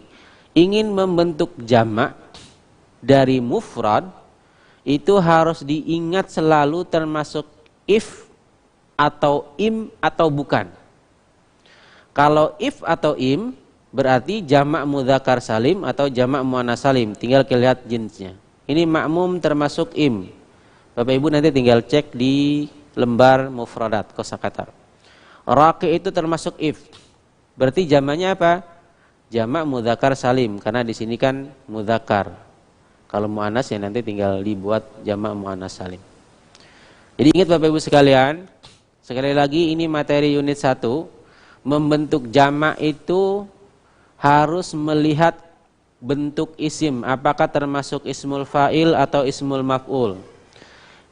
Speaker 2: ingin membentuk jamak dari mufrad, itu harus diingat selalu termasuk if atau im atau bukan. Kalau if atau im berarti jamak mudzakkar salim atau jamak muannas salim. Tinggal lihat jenisnya. Ini makmum termasuk im. Bapak Ibu nanti tinggal cek di lembar mufradat kosakata. Raqi itu termasuk if. Berarti jamaknya apa? Jamak mudzakkar salim karena di sini kan mudzakkar. Kalau muannas ya nanti tinggal dibuat jamak muannas salim. Jadi ingat Bapak Ibu sekalian, sekali lagi ini materi unit 1. membentuk jamak itu harus melihat bentuk isim, apakah termasuk ismul fa'il atau ismul maf'ul.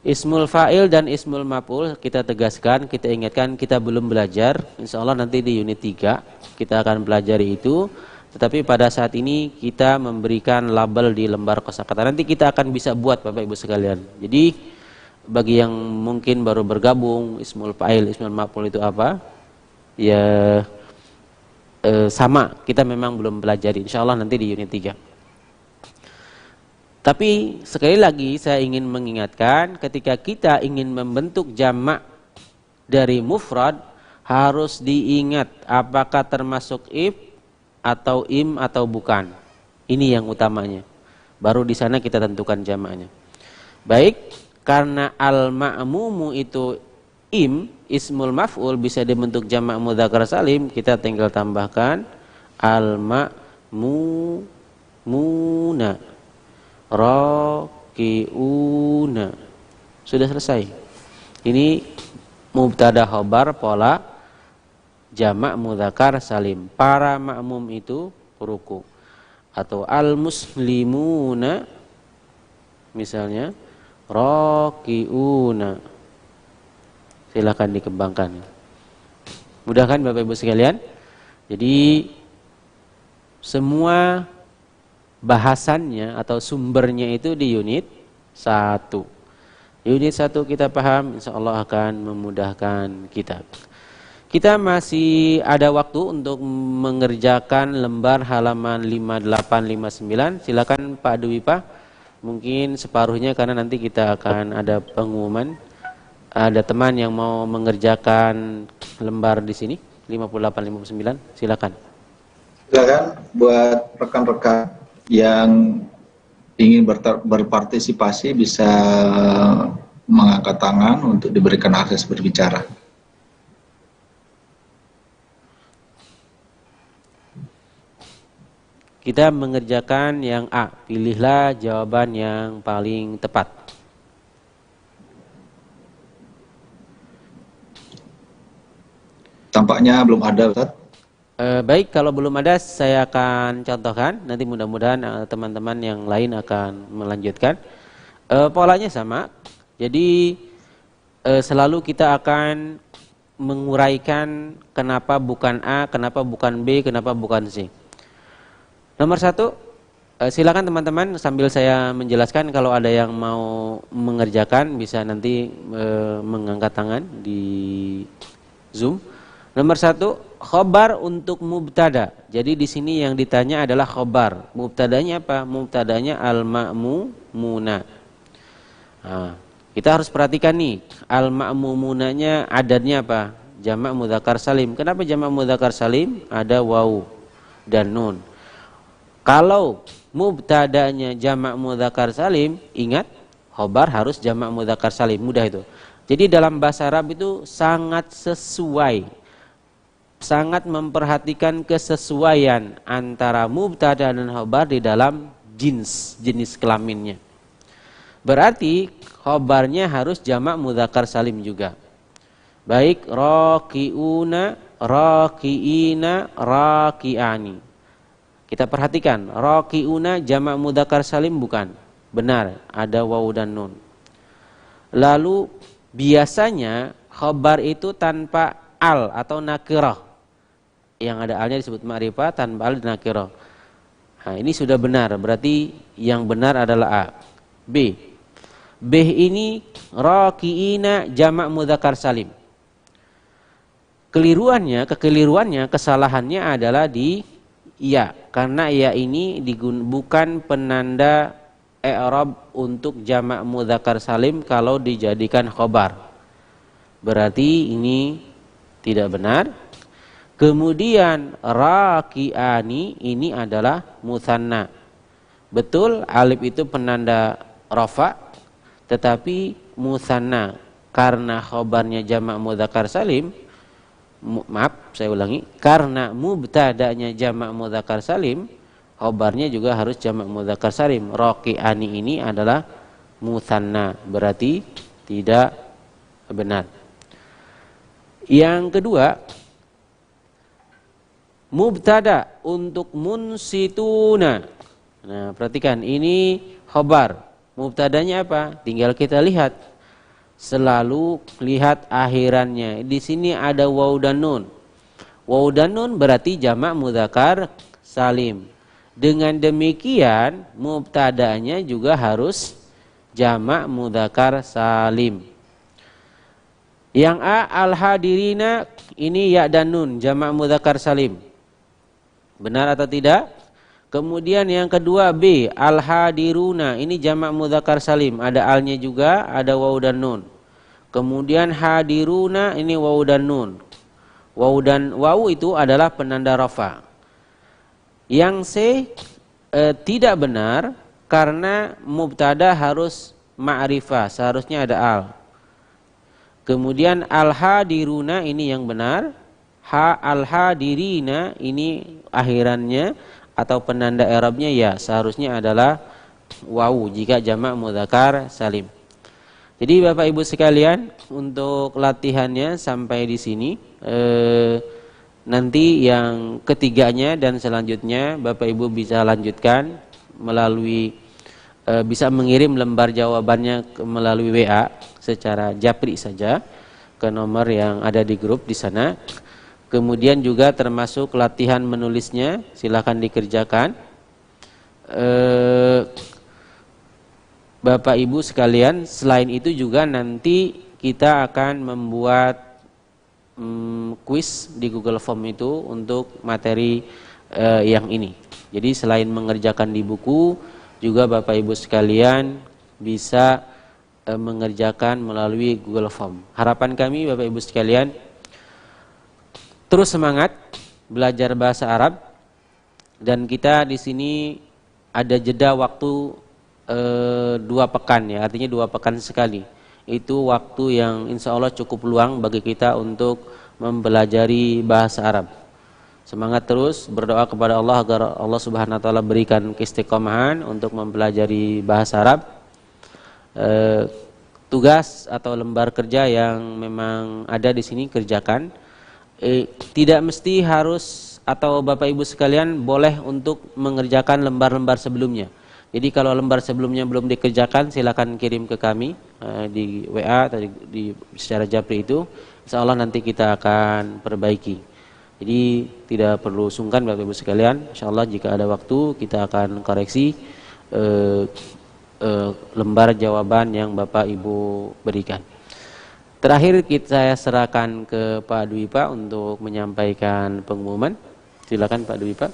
Speaker 2: Ismul fa'il dan ismul maf'ul kita tegaskan, kita ingatkan, kita belum belajar. Insya Allah nanti di unit 3 kita akan pelajari itu. Tetapi pada saat ini kita memberikan label di lembar kosakata. Nanti kita akan bisa buat Bapak Ibu sekalian. Jadi bagi yang mungkin baru bergabung, ismul fa'il, ismul maf'ul itu apa? Ya sama, kita memang belum pelajari. Insya Allah nanti di unit 3. Tapi sekali lagi saya ingin mengingatkan, ketika kita ingin membentuk jamak dari mufrad, harus diingat apakah termasuk if atau im atau bukan. Ini yang utamanya. Baru di sana kita tentukan jamaknya. Baik, karena al-ma'mumu itu im, ismul maf'ul bisa dibentuk jamak mudzakkar salim, kita tinggal tambahkan al-ma'muna, raki'una. Sudah selesai. Ini mubtada khobar pola jamak mudzakkar salim. Para makmum itu ruku. Atau al-muslimuna misalnya raki'una. Silakan dikembangkan. Mudah kan Bapak Ibu sekalian? Jadi semua bahasannya atau sumbernya itu di unit 1. Unit 1 kita paham, insya Allah akan memudahkan kita. Kita masih ada waktu untuk mengerjakan lembar halaman 5859. Silakan Pak Dwi Pak, mungkin separuhnya karena nanti kita akan ada pengumuman. Ada teman yang mau mengerjakan lembar di sini 5859, silakan.
Speaker 3: Silakan buat rekan-rekan yang ingin berpartisipasi bisa mengangkat tangan untuk diberikan akses berbicara.
Speaker 2: Kita mengerjakan yang A, pilihlah jawaban yang paling tepat.
Speaker 3: Tampaknya belum ada, Ustaz.
Speaker 2: Baik, kalau belum ada saya akan contohkan. Nanti mudah-mudahan teman-teman yang lain akan melanjutkan. Polanya sama. Jadi selalu kita akan menguraikan kenapa bukan A, kenapa bukan B, kenapa bukan C. Nomor 1, silakan teman-teman sambil saya menjelaskan. Kalau ada yang mau mengerjakan bisa nanti mengangkat tangan di Zoom. Nomor 1, khobar untuk mubtada. Jadi di sini yang ditanya adalah khobar. Mubtadanya apa? Mubtadanya al-ma'mumuna. Nah, kita harus perhatikan nih, al-ma'mumunanya adadnya apa? Jamak mudzakkar salim. Kenapa jamak mudzakkar salim? Ada wawu dan nun. Kalau mubtadanya jamak mudzakkar salim, ingat khobar harus jamak mudzakkar salim. Mudah itu. Jadi dalam bahasa Arab itu sangat sesuai, sangat memperhatikan kesesuaian antara mubtada dan khobar di dalam jenis kelaminnya. Berarti khobarnya harus jamak mudzakkar salim juga. Baik rakiuna, rakiina, rakiani. Kita perhatikan, rakiuna jamak mudzakkar salim bukan? Benar, ada wawu dan nun. Lalu biasanya khobar itu tanpa al atau nakirah. Yang ada alnya disebut ma'rifah, tanpa al nakirah. Nah, ini sudah benar, berarti yang benar adalah A. B. B ini rakiina jamak mudzakkar salim. Kekeliruannya, kesalahannya adalah di ya, karena ya ini bukan penanda i'rab untuk jamak mudzakkar salim kalau dijadikan khobar. Berarti ini tidak benar. Kemudian rakiani ini adalah mutsanna. Betul, alif itu penanda rafa, tetapi mutsanna karena khobarnya jamak mudzakkar salim. Maaf, saya ulangi. Karena mubtadanya jamak mudzakkar salim, khobarnya juga harus jamak mudzakkar salim. Rakiani ini adalah mutsanna, berarti tidak benar. Yang kedua, Mubtada untuk munsituna. Nah, perhatikan ini khobar. Mubtadanya apa? Tinggal kita lihat. Selalu lihat akhirannya. Di sini ada waw dan nun. Waw dan nun berarti jamak mudzakkar salim. Dengan demikian mubtadanya juga harus jamak mudzakkar salim. Yang A al-hadirina ini ya dan nun jamak mudzakkar salim. Benar atau tidak? Kemudian yang kedua B al-hadiruna ini jamak mudzakkar salim, ada alnya juga, ada waw dan nun. Kemudian hadiruna ini waw dan nun. Waw itu adalah penanda rafa. Yang C tidak benar karena mubtada harus ma'rifah, seharusnya ada al. Kemudian al-hadiruna ini yang benar. Al-hadirina ini akhirannya atau penanda i'rabnya ya seharusnya adalah waw jika jamak mudzakkar salim. Jadi Bapak Ibu sekalian, untuk latihannya sampai di sini. Nanti yang ketiganya dan selanjutnya Bapak Ibu bisa lanjutkan melalui bisa mengirim lembar jawabannya melalui WA secara japri saja ke nomor yang ada di grup di sana. Kemudian juga termasuk latihan menulisnya, silakan dikerjakan. Bapak Ibu sekalian, selain itu juga nanti kita akan membuat kuis di Google Form itu untuk materi yang ini. Jadi selain mengerjakan di buku, juga Bapak Ibu sekalian bisa mengerjakan melalui Google Form. Harapan kami Bapak Ibu sekalian, terus semangat belajar bahasa Arab, dan kita di sini ada jeda waktu 2 pekan ya, artinya 2 pekan sekali. Itu waktu yang insya Allah cukup luang bagi kita untuk mempelajari bahasa Arab. Semangat terus, berdoa kepada Allah agar Allah Subhanahu wa taala berikan keistiqomahan untuk mempelajari bahasa Arab. Tugas atau lembar kerja yang memang ada di sini kerjakan. Tidak mesti harus atau Bapak Ibu sekalian boleh untuk mengerjakan lembar-lembar sebelumnya. Jadi kalau lembar sebelumnya belum dikerjakan, silakan kirim ke kami di WA atau di secara japri itu. Insya Allah nanti kita akan perbaiki. Jadi tidak perlu sungkan Bapak Ibu sekalian. Insya Allah jika ada waktu kita akan koreksi lembar jawaban yang Bapak Ibu berikan. Terakhir saya serahkan ke Pak Dwi Pak untuk menyampaikan pengumuman. Silakan Pak Dwi Pak.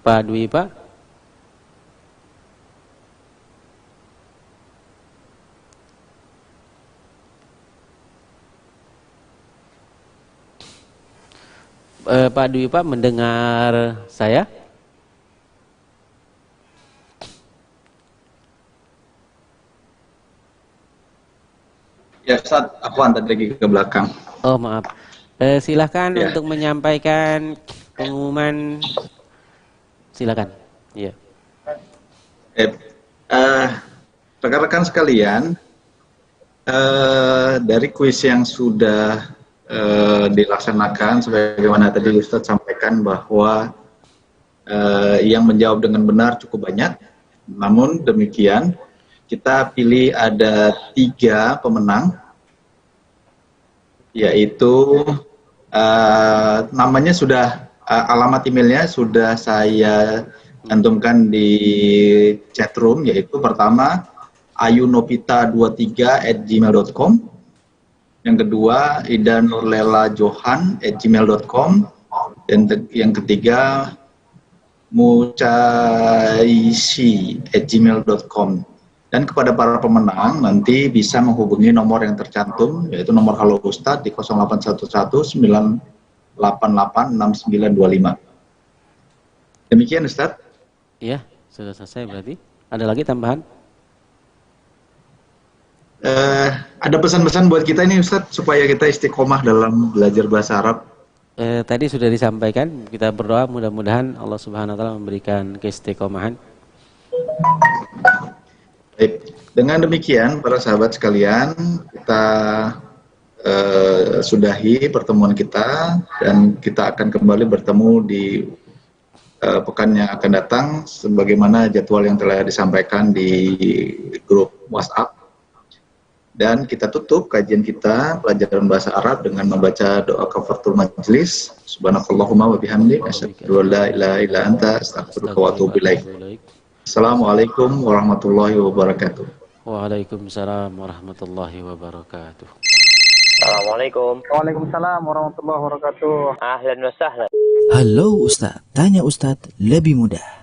Speaker 2: Pak Dwi Pak. Pak Dwi Pak mendengar saya?
Speaker 3: Ya Ustaz, aku antar lagi ke belakang.
Speaker 2: Oh maaf. Silakan
Speaker 3: Ya.
Speaker 2: untuk menyampaikan pengumuman. Silakan. Ya.
Speaker 3: Rekan-rekan sekalian, dari kuis yang sudah dilaksanakan, sebagaimana tadi Ustaz sampaikan bahwa yang menjawab dengan benar cukup banyak. Namun demikian, kita pilih ada 3 pemenang, yaitu namanya sudah, alamat emailnya sudah saya cantumkan di chatroom, yaitu pertama ayunopita23@gmail.com, yang kedua idanurlelajohan@gmail.com, dan yang ketiga mucaisi@gmail.com. Dan kepada para pemenang nanti bisa menghubungi nomor yang tercantum, yaitu nomor Halo Ustadz di 0811-988-6925. Demikian Ustadz.
Speaker 2: Iya, sudah selesai berarti. Ada lagi tambahan?
Speaker 3: Ada pesan-pesan buat kita ini Ustadz, supaya kita istiqomah dalam belajar bahasa Arab.
Speaker 2: Tadi sudah disampaikan, kita berdoa mudah-mudahan Allah Subhanahu wa taala memberikan keistiqomahan.
Speaker 3: Baik. Dengan demikian, para sahabat sekalian, kita sudahi pertemuan kita dan kita akan kembali bertemu di pekan yang akan datang sebagaimana jadwal yang telah disampaikan di grup WhatsApp. Dan kita tutup kajian kita pelajaran bahasa Arab dengan membaca doa kafaratul majlis. Subhanakallahumma wa bihamdik asyhadu an la ilaha illa anta astaghfiruka wa atubu ilaik. Assalamualaikum warahmatullahi wabarakatuh.
Speaker 2: Waalaikumsalam warahmatullahi wabarakatuh.
Speaker 6: Assalamualaikum.
Speaker 4: Waalaikumsalam warahmatullahi wabarakatuh.
Speaker 6: Ahlan wa sahlan.
Speaker 1: Halo Ustadz, tanya Ustadz lebih mudah.